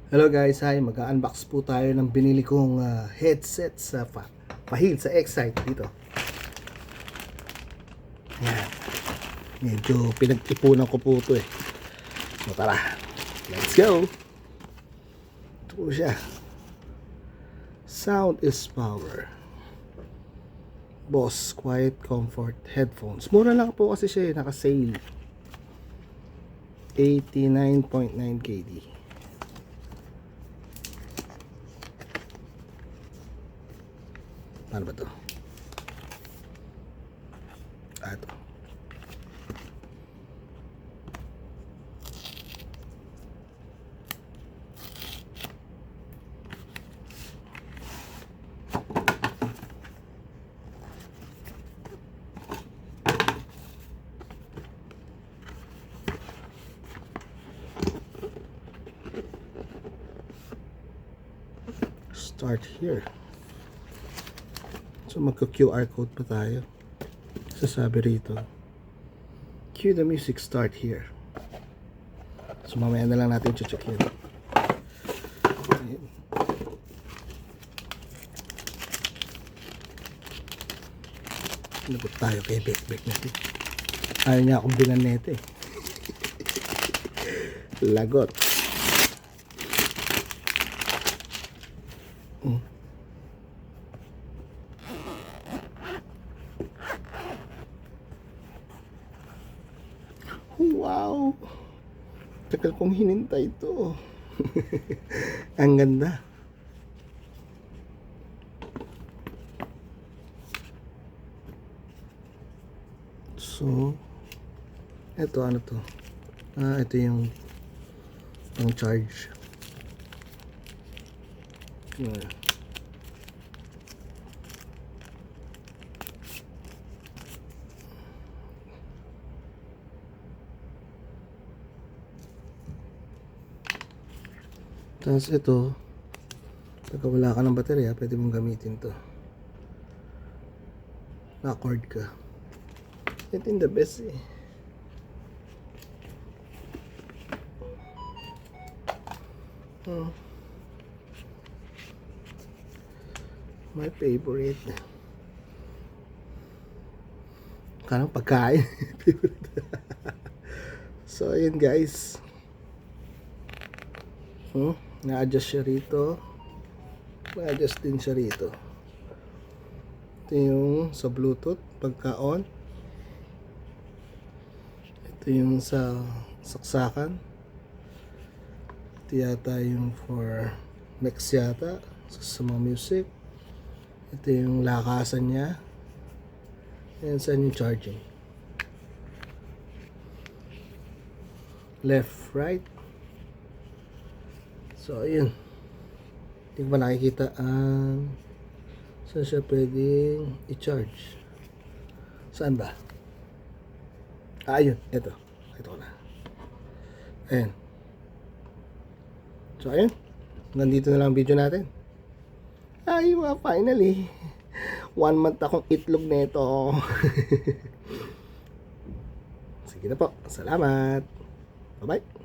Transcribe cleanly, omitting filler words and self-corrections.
Hello guys, hi. Mag-unbox po tayo ng binili kong headset sa Pahil sa Excite dito. Yan. Medyo pinag-ipunan ko po ito eh. So tara, let's go. Ito po siya. Sound is power. Boss Quiet Comfort Headphones. Mura lang po kasi siya eh, naka-sale. 89.9 KD. Paano ba ito? Ito. Start here. So magka-QR code pa tayo. Sasabi rito, cue the music, start here. So mamaya na lang natin check yun. Nagot tayo kay Bekbek natin. Ayaw niya akong binanete eh. Lagot. Wow! Tagal kong hinintay ito. Ang ganda. So, ito ano to? Ito yung pang charge. Yeah. Tapos ito, pagka wala ka ng baterya, pwede mong gamitin to. Na-cord ka. Ito yung the best eh. My favorite. Kanang pagkain. So ayun guys. Na-adjust siya rito. Na-adjust din siya rito. Ito yung sa Bluetooth pagka-on. Ito yung sa saksakan. Ito yata yung for mix yata sa mga music. Ito yung lakasan niya. Ayan saan yung charging. Left, right. So, ayun. Hindi ko ba nakikita ang saan siya pwedeng i-charge. Saan ba? Ayun. Ito. Ito ko na. Ayan. So, ayun. Nandito na lang ang video natin. Ay, finally. 1 month akong itlog nito. Sige na po. Salamat. Bye-bye.